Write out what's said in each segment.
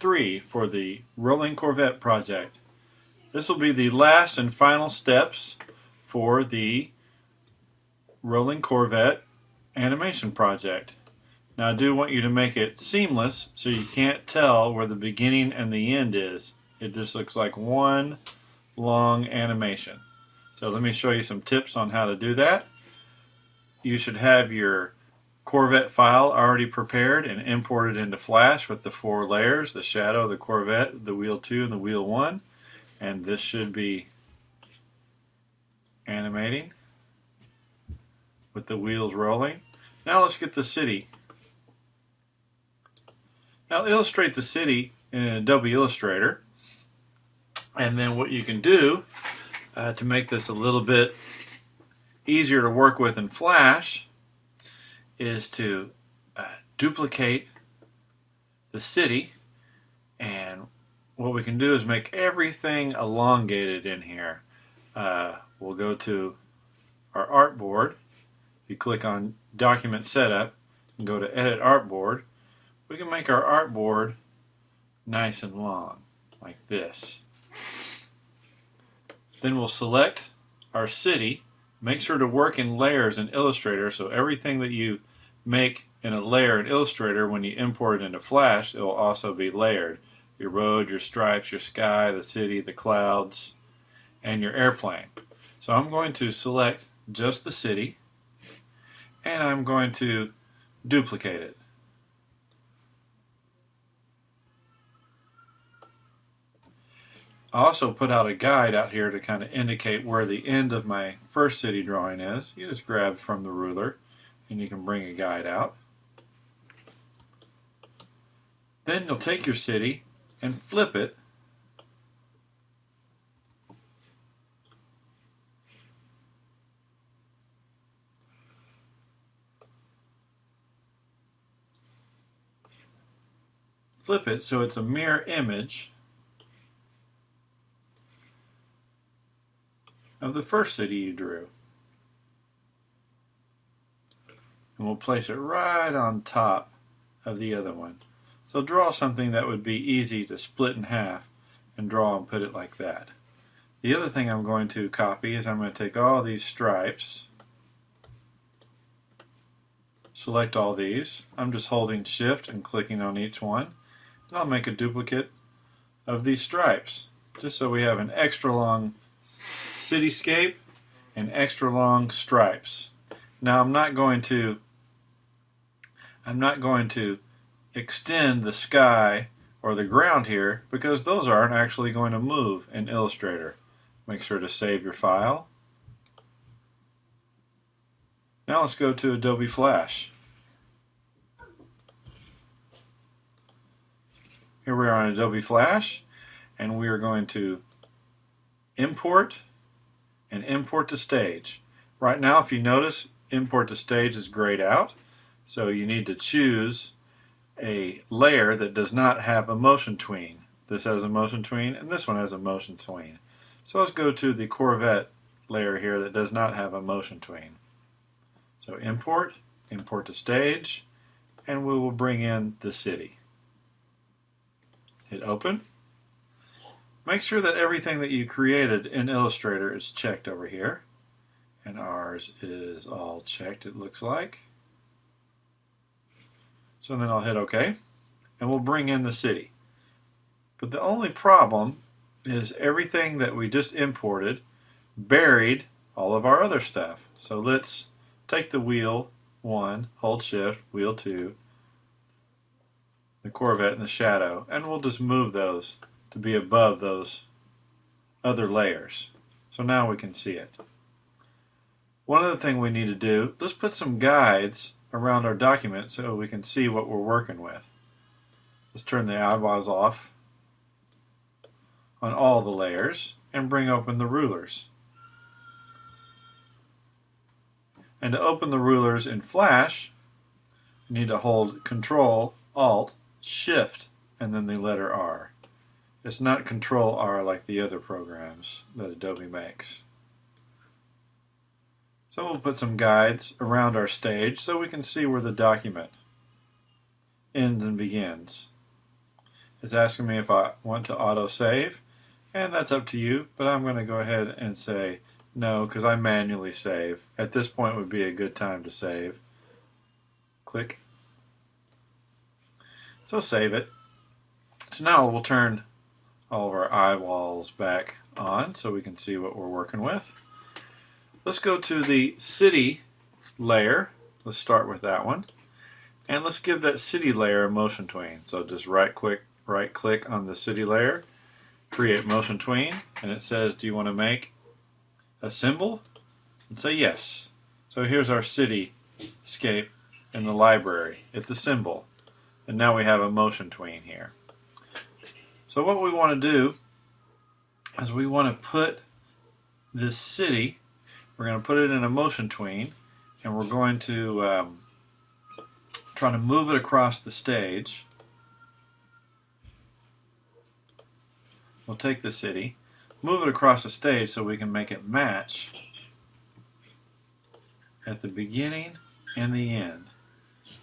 3 for the Rolling Corvette project. This will be the last and final steps for the Rolling Corvette animation project. Now I do want you to make it seamless so you can't tell where the beginning and the end is. It just looks like one long animation. So let me show you some tips on how to do that. You should have your Corvette file already prepared and imported into Flash with the 4 layers, the shadow, the Corvette, the wheel 2, and the wheel 1. And this should be animating with the wheels rolling. Now let's get the city. Now illustrate the city in Adobe Illustrator. And then what you can do to make this a little bit easier to work with in Flash is to duplicate the city, and what we can do is make everything elongated in here. We'll go to our artboard. If you click on Document Setup and go to Edit Artboard, we can make our artboard nice and long, like this. Then we'll select our city. Make sure to work in layers in Illustrator, so everything that you make in a layer in Illustrator, when you import it into Flash, it will also be layered. Your road, your stripes, your sky, the city, the clouds, and your airplane. So I'm going to select just the city, and I'm going to duplicate it. I also put out a guide out here to kind of indicate where the end of my first city drawing is. You just grab from the ruler and you can bring a guide out. Then you'll take your city and flip it . Flip it so it's a mirror image of the first city you drew. And we'll place it right on top of the other one. So draw something that would be easy to split in half and draw and put it like that. The other thing I'm going to copy is I'm going to take all these stripes, select all these. I'm just holding Shift and clicking on each one, and I'll make a duplicate of these stripes just so we have an extra long cityscape and extra long stripes. Now I'm not going to extend the sky or the ground here because those aren't actually going to move in Illustrator. Make sure to save your file. Now let's go to Adobe Flash. Here we are on Adobe Flash, and we are going to import and import to stage. Right now, if you notice, import to stage is grayed out, so you need to choose a layer that does not have a motion tween. This has a motion tween, and this one has a motion tween. So let's go to the Corvette layer here that does not have a motion tween. So import, import to stage, and we will bring in the city. Hit open. Make sure that everything that you created in Illustrator is checked over here. And ours is all checked, it looks like. So then I'll hit OK, and we'll bring in the city. But the only problem is everything that we just imported buried all of our other stuff. So let's take the wheel 1, hold Shift, wheel 2, the Corvette and the shadow, and we'll just move those to be above those other layers. So now we can see it. One other thing we need to do, let's put some guides around our document so we can see what we're working with. Let's turn the eyeballs off on all the layers and bring open the rulers. And to open the rulers in Flash, you need to hold Control, Alt, Shift, and then the letter R. It's not Control R like the other programs that Adobe makes. So we'll put some guides around our stage so we can see where the document ends and begins. It's asking me if I want to auto save, and that's up to you, but I'm going to go ahead and say no because I manually save. At this point would be a good time to save. Click. So save it. So now we'll turn all of our eyewalls back on so we can see what we're working with. Let's go to the city layer. Let's start with that one. And let's give that city layer a motion tween. So just right click on the city layer, create motion tween, and it says, do you want to make a symbol? And say yes. So here's our cityscape in the library. It's a symbol. And now we have a motion tween here. So what we want to do is we want to put this city, we're going to put it in a motion tween, and we're going to try to move it across the stage. We'll take the city, move it across the stage so we can make it match at the beginning and the end.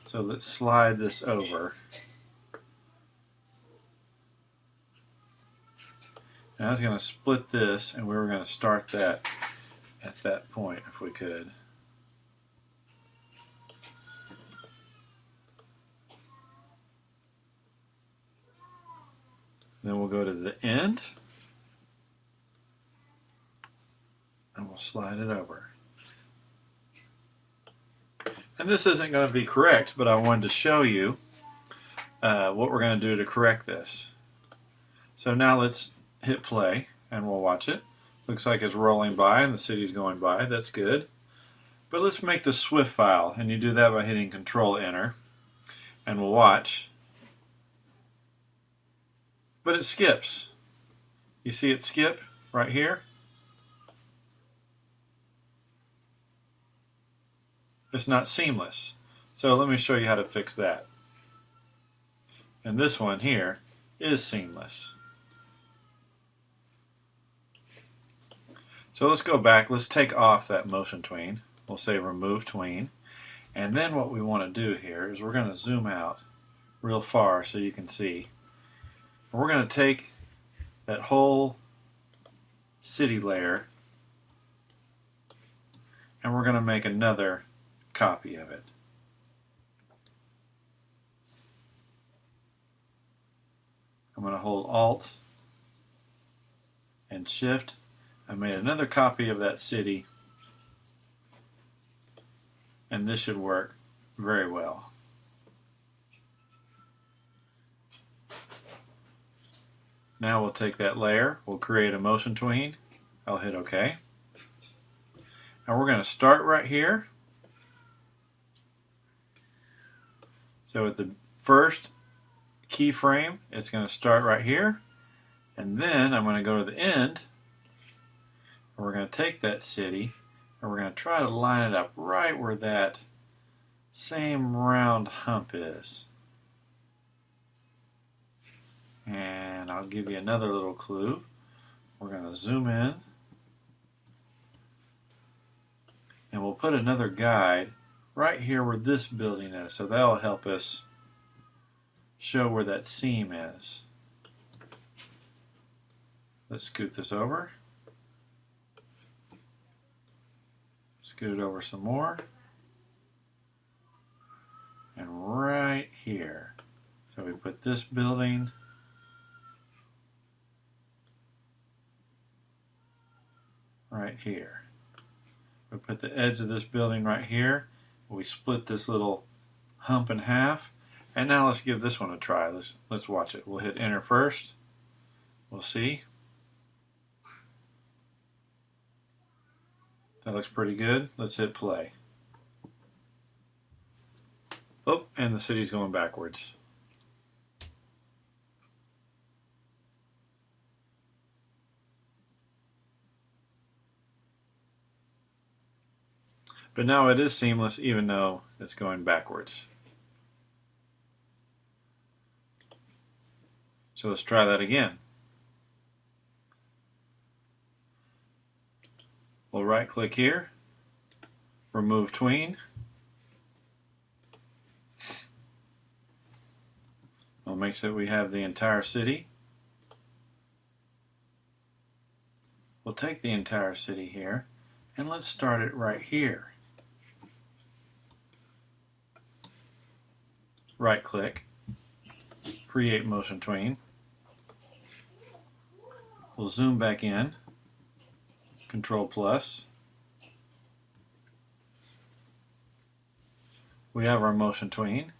So let's slide this over. And I was going to split this, and we were going to start that at that point if we could. Then we'll go to the end, and we'll slide it over. And this isn't going to be correct, but I wanted to show you what we're going to do to correct this. So now let's hit play, and we'll watch it. Looks like it's rolling by, and the city's going by. That's good. But let's make the Swift file, and you do that by hitting Control-Enter, and we'll watch. But it skips. You see it skip right here? It's not seamless. So let me show you how to fix that. And this one here is seamless. So let's go back. Let's take off that motion tween. We'll say remove tween. And then what we want to do here is we're going to zoom out real far so you can see. We're going to take that whole city layer and we're going to make another copy of it. I'm going to hold Alt and Shift. I made another copy of that city, and this should work very well. Now we'll take that layer, we'll create a motion tween, I'll hit OK. And we're going to start right here. So at the first keyframe, it's going to start right here. And then I'm going to go to the end. And we're going to take that city and we're going to try to line it up right where that same round hump is. And I'll give you another little clue. We're going to zoom in. And we'll put another guide right here where this building is. So that'll help us show where that seam is. Let's scoot this over. Scoot it over some more. And right here. So we put this building right here. We put the edge of this building right here. We split this little hump in half. And now let's give this one a try. Let's watch it. We'll hit enter first. We'll see. That looks pretty good. Let's hit play. Oh, and the city's going backwards. But now it is seamless even though it's going backwards. So let's try that again. We'll right click here, remove tween. We'll make sure we have the entire city. We'll take the entire city here, and let's start it right here. Right click, create motion tween. We'll zoom back in, Control plus. We have our motion tween.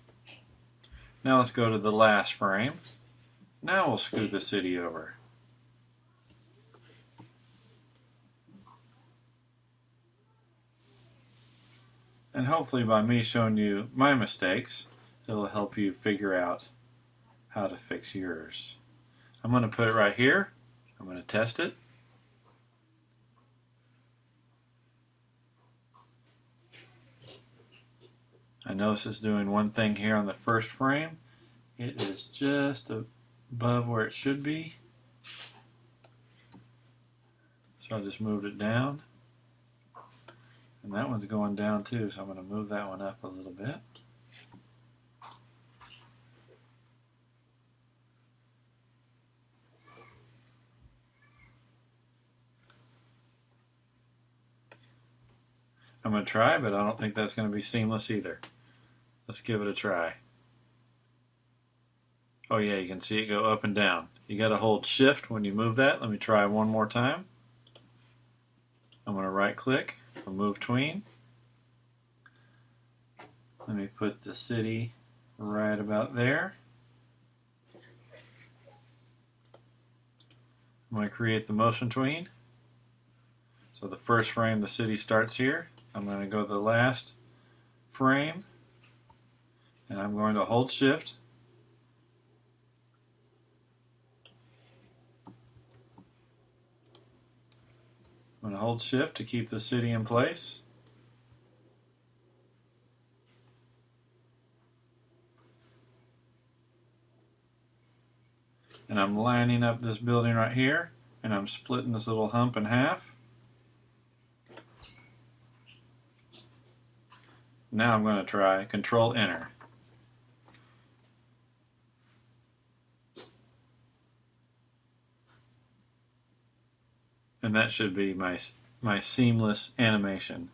Now let's go to the last frame. Now we'll scoot the city over. And hopefully by me showing you my mistakes, it'll help you figure out how to fix yours. I'm going to put it right here. I'm going to test it. I notice it's doing one thing here on the first frame. It is just above where it should be. So I just moved it down. And that one's going down too, so I'm going to move that one up a little bit. I'm going to try, but I don't think that's going to be seamless either. Let's give it a try. Oh yeah, you can see it go up and down. You got to hold shift when you move that. Let me try one more time. I'm going to right click, remove tween. Let me put the city right about there. I'm going to create the motion tween. So the first frame, the city starts here. I'm going to go to the last frame, and I'm going to hold shift. I'm going to hold shift to keep the city in place. And I'm lining up this building right here, and I'm splitting this little hump in half. Now I'm going to try Control Enter. And that should be my seamless animation.